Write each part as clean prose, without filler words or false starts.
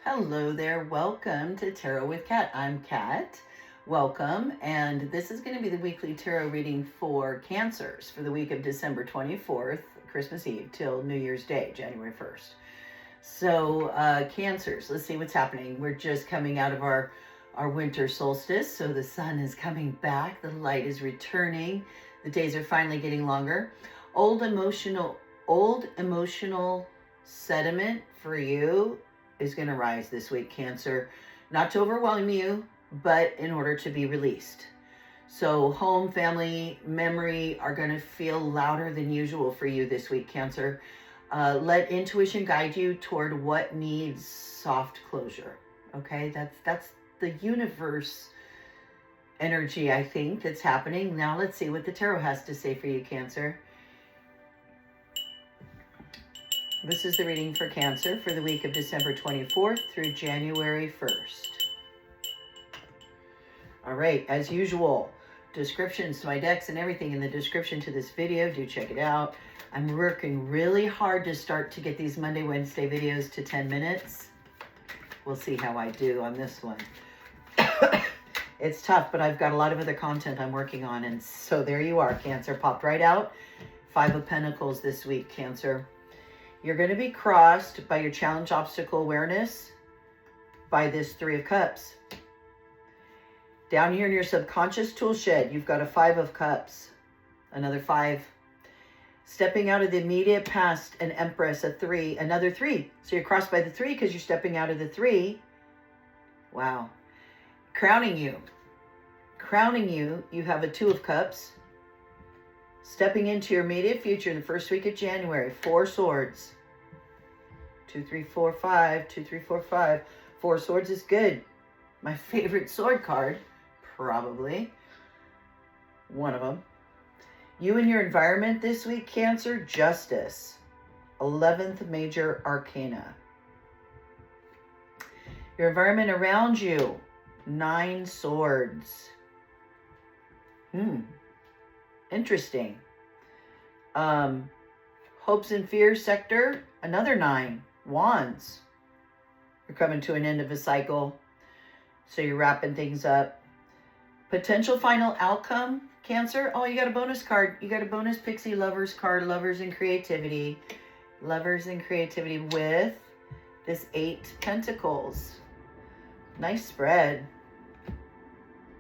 Hello there, welcome to Tarot with Kat. I'm Kat. Welcome, and this is going to be the weekly tarot reading for Cancers for the week of December 24th, Christmas Eve, till New Year's Day, January 1st. So, Cancers, let's see what's happening. We're just coming out of our winter solstice, so the sun is coming back, the light is returning, the days are finally getting longer. Old emotional sediment for you is going to rise this week, Cancer, not to overwhelm you, but in order to be released. So home, family, memory are going to feel louder than usual for you this week, Cancer. Let intuition guide you toward what needs soft closure. Okay, that's the universe energy, I think, that's happening. Now let's see what the tarot has to say for you, Cancer. This is the reading for Cancer for the week of December 24th through January 1st. All right, as usual, descriptions to my decks and everything in the description to this video. Do check it out. I'm working really hard to start to get these Monday, Wednesday videos to 10 minutes. We'll see how I do on this one. It's tough, but I've got a lot of other content I'm working on. And so there you are, Cancer. Popped right out. Five of Pentacles this week, Cancer. You're going to be crossed by your challenge obstacle awareness by this Three of Cups. Down here in your subconscious tool shed, you've got a Five of Cups, another 5. Stepping out of the immediate past, an Empress, a 3, another 3. So you're crossed by the 3 because you're stepping out of the 3. Wow. Crowning you, you have a 2 of Cups. Stepping into your immediate future in the first week of January, 4 swords. 2, 3, 4, 5. 2, 3, 4, 5. 4 swords is good. My favorite sword card, probably. One of them. You and your environment this week, Cancer, Justice. 11th major arcana. Your environment around you, 9 swords. Interesting. Hopes and fears sector, another 9 wands. You're coming to an end of a cycle, so you're wrapping things up. Potential final outcome, Cancer. Oh, you got a bonus card. You got a bonus Pixie Lovers card, Lovers and Creativity. Lovers and Creativity with this 8 Pentacles. Nice spread.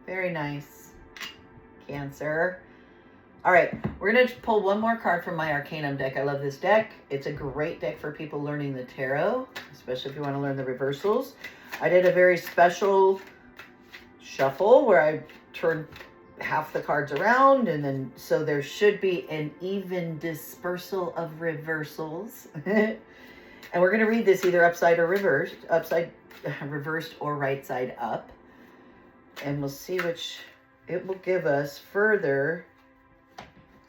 Very nice, Cancer. All right, we're going to pull one more card from my Arcanum deck. I love this deck. It's a great deck for people learning the tarot, especially if you want to learn the reversals. I did a very special shuffle where I turned half the cards around, and then so there should be an even dispersal of reversals. And we're going to read this either upside or reversed, reversed or right side up. And we'll see which it will give us further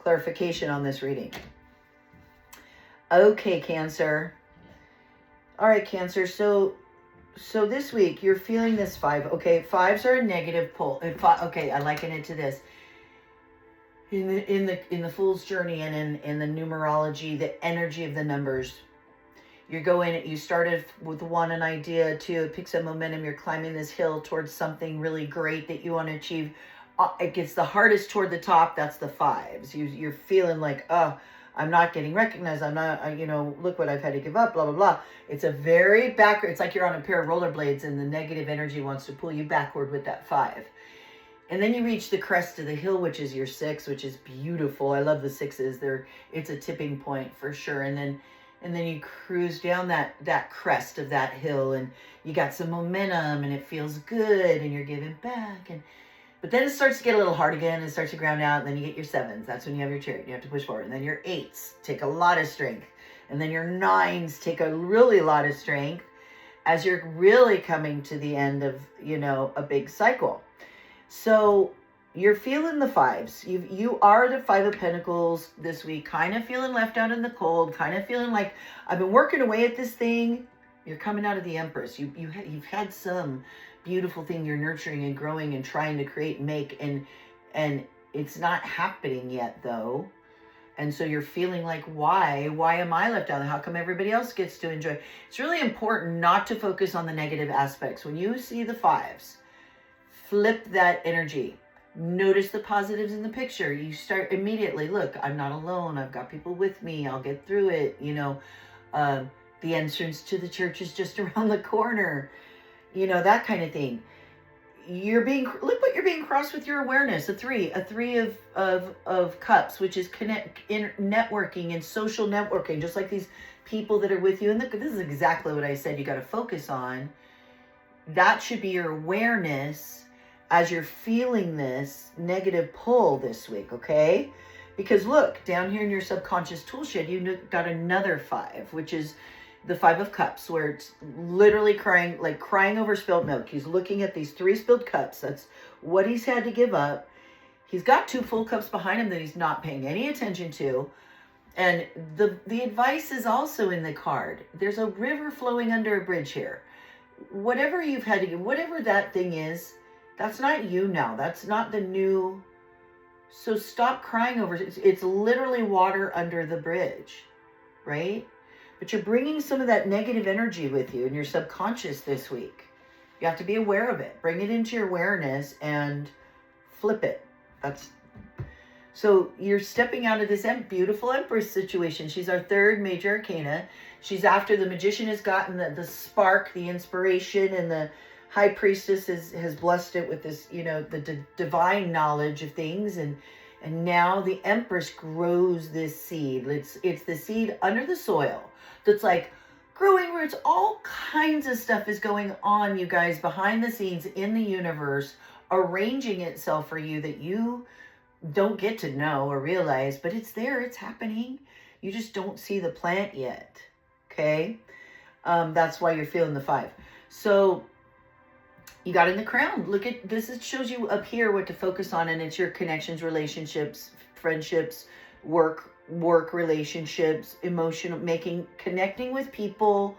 clarification on this reading. Okay, Cancer. All right, Cancer. So this week you're feeling this 5. Okay, 5s are a negative pull. Okay, I liken it to this. In the Fool's Journey and in the numerology, the energy of the numbers. You started with 1, an idea, 2, it picks up momentum. You're climbing this hill towards something really great that you want to achieve. It gets the hardest toward the top. That's the 5s. You're feeling like, oh, I'm not getting recognized. I'm not, look what I've had to give up, blah, blah, blah. It's a very backward. It's like you're on a pair of rollerblades and the negative energy wants to pull you backward with that 5. And then you reach the crest of the hill, which is your 6, which is beautiful. I love the 6s. It's a tipping point for sure. And then you cruise down that crest of that hill and you got some momentum and it feels good and you're giving back. But then it starts to get a little hard again and starts to ground out, and then you get your 7s. That's when you have your chariot. You have to push forward. And then your 8s take a lot of strength. And then your 9s take a really lot of strength as you're really coming to the end of, a big cycle. So you're feeling the 5s. You are the 5 of Pentacles this week, kind of feeling left out in the cold, kind of feeling like I've been working away at this thing. You're coming out of the Empress. You've had some beautiful thing you're nurturing and growing and trying to create and make, and it's not happening yet though. And so you're feeling like, why am I left out? How come everybody else gets to enjoy? It's really important not to focus on the negative aspects. When you see the fives, flip that energy. Notice the positives in the picture. You start immediately, look, I'm not alone. I've got people with me. I'll get through it. You know, the entrance to the church is just around the corner. You know, that kind of thing. Look what you're being crossed with your awareness. A three of cups, which is networking and social networking, just like these people that are with you. And this is exactly what I said you got to focus on. That should be your awareness as you're feeling this negative pull this week, okay? Because look, down here in your subconscious tool shed, you got another five, which is the Five of Cups, where it's literally crying over spilled milk. He's looking at these 3 spilled cups. That's what he's had to give up. He's got 2 full cups behind him that he's not paying any attention to. And the advice is also in the card. There's a river flowing under a bridge here. Whatever you've had to give, whatever that thing is, that's not you now. That's not the new. So stop crying over it. It's literally water under the bridge, right? But you're bringing some of that negative energy with you in your subconscious this week. You have to be aware of it. Bring it into your awareness and flip it. So you're stepping out of this beautiful Empress situation. She's our 3rd major arcana. She's after the Magician has gotten the spark, the inspiration, and the High Priestess has blessed it with this, you know, the divine knowledge of things. And now the Empress grows this seed. It's the seed under the soil that's like growing roots. All kinds of stuff is going on, you guys, behind the scenes in the universe, arranging itself for you that you don't get to know or realize, but it's there, it's happening. You just don't see the plant yet, okay? That's why you're feeling the 5. So you got in the Crown. Look at this. It shows you up here what to focus on, and it's your connections, relationships, friendships, work relationships, emotional, connecting with people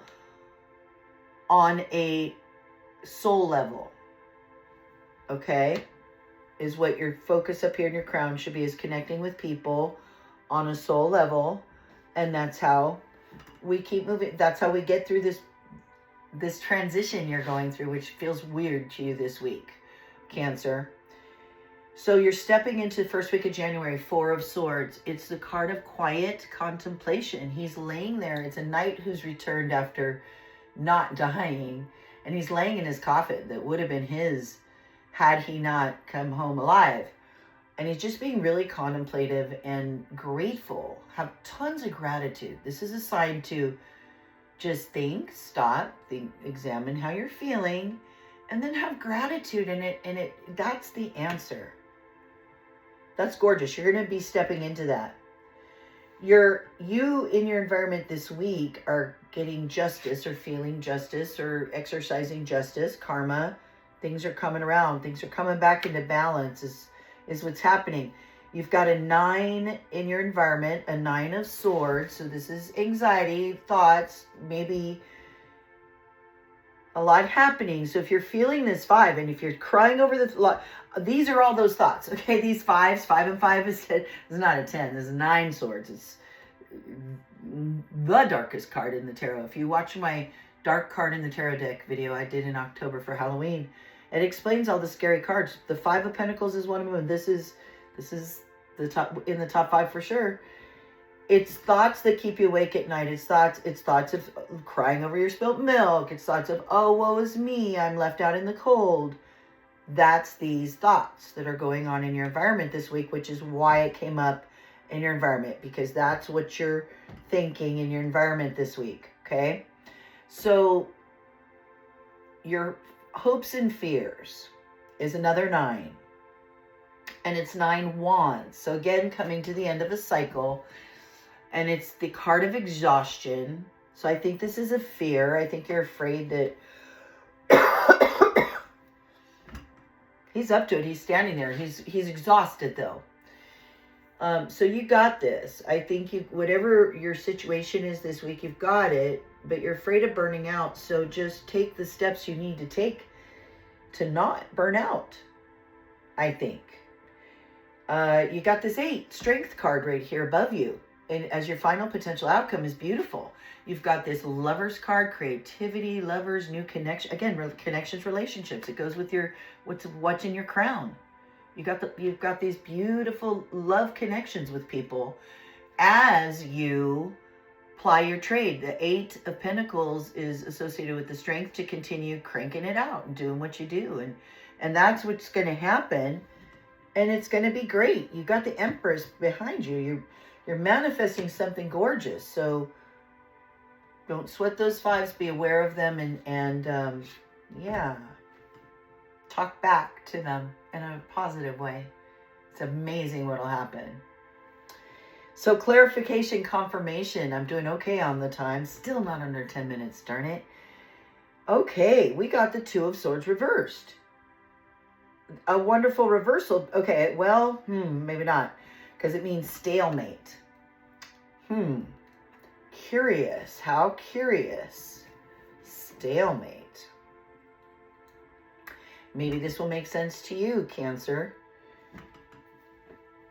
on a soul level, okay, is what your focus up here in your Crown should be, is connecting with people on a soul level. And that's how we keep moving. That's how we get through this transition you're going through, which feels weird to you this week, Cancer. So you're stepping into the first week of January, 4 of Swords. It's the card of quiet contemplation. He's laying there. It's a knight who's returned after not dying. And he's laying in his coffin that would have been his had he not come home alive. And he's just being really contemplative and grateful. Have tons of gratitude. This is a sign to just stop, examine how you're feeling, and then have gratitude in it. And that's the answer. That's gorgeous. You're going to be stepping into that. You in your environment this week are getting justice, or feeling justice, or exercising justice, karma. Things are coming around. Things are coming back into balance is what's happening. You've got a 9 in your environment, a 9 of Swords. So this is anxiety, thoughts, maybe a lot happening. So if you're feeling this 5, and if you're crying over these are all those thoughts, okay? These 5s, 5 and 5 is not a 10. This is 9 swords. It's the darkest card in the tarot. If you watch my dark card in the tarot deck video I did in October for Halloween, it explains all the scary cards. The 5 of Pentacles is one of them. And this is the top, in the top 5 for sure. It's thoughts that keep you awake at night. It's thoughts of crying over your spilt milk. It's thoughts of, oh, woe is me, I'm left out in the cold. That's these thoughts that are going on in your environment this week, which is why it came up in your environment, because that's what you're thinking in your environment this week, okay? So your hopes and fears is another 9. And it's 9 wands. So again, coming to the end of a cycle. And it's the card of exhaustion. So I think this is a fear. I think you're afraid that he's up to it. He's standing there. He's exhausted though. So you got this. I think whatever your situation is this week, you've got it, but you're afraid of burning out. So just take the steps you need to take to not burn out, I think. You got this 8 strength card right here above you. And as your final potential outcome is beautiful. You've got this Lovers card, creativity, lovers, new connection. Again, connections, relationships. It goes with what's in your crown. You've got these beautiful love connections with people as you ply your trade. The 8 of Pentacles is associated with the strength to continue cranking it out and doing what you do. And that's what's going to happen. And it's going to be great. You got the Empress behind you. You're manifesting something gorgeous. So don't sweat those 5s. Be aware of them and yeah, talk back to them in a positive way. It's amazing what'll happen. So clarification, confirmation. I'm doing okay on the time. Still not under 10 minutes, darn it. Okay, we got the 2 of Swords reversed. A wonderful reversal. Okay, well, maybe not. Because it means stalemate. Curious. How curious. Stalemate. Maybe this will make sense to you, Cancer.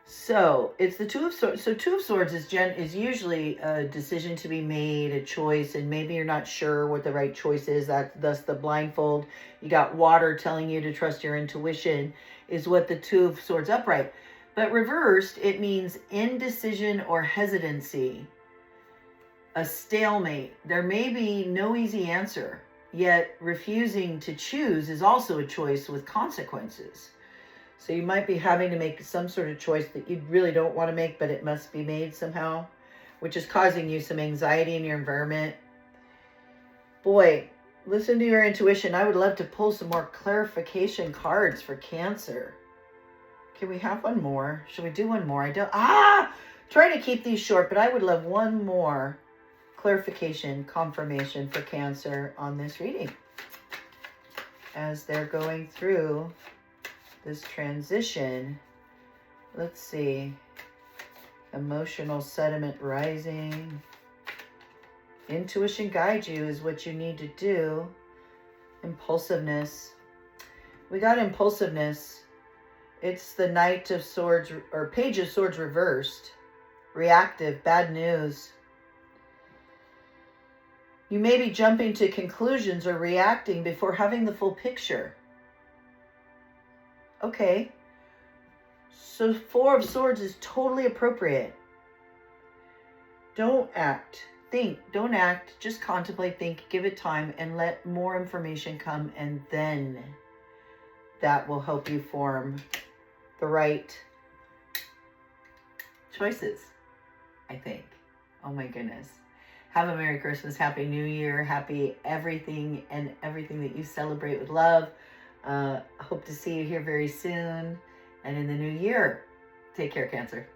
So it's the 2 of Swords. So 2 of Swords is usually a decision to be made, a choice, and maybe you're not sure what the right choice is. Thus the blindfold. You got water telling you to trust your intuition is what the 2 of Swords upright. But reversed, it means indecision or hesitancy. A stalemate. There may be no easy answer, yet refusing to choose is also a choice with consequences. So you might be having to make some sort of choice that you really don't want to make, but it must be made somehow, which is causing you some anxiety in your environment. Boy, listen to your intuition. I would love to pull some more clarification cards for Cancer. Can we have one more? Should we do one more? Trying to keep these short, but I would love one more clarification, confirmation for Cancer on this reading as they're going through this transition. Let's see. Emotional sediment rising. Intuition guide you is what you need to do. Impulsiveness. We got impulsiveness. It's the Knight of Swords or Page of Swords reversed. Reactive, bad news. You may be jumping to conclusions or reacting before having the full picture. Okay, so 4 of Swords is totally appropriate. Don't act. Think. Don't act. Just contemplate, think, give it time, and let more information come, and then that will help you form the right choices, I think. Oh my goodness. Have a Merry Christmas, Happy New Year, happy everything and everything that you celebrate with love. Hope to see you here very soon and in the new year. Take care, Cancer.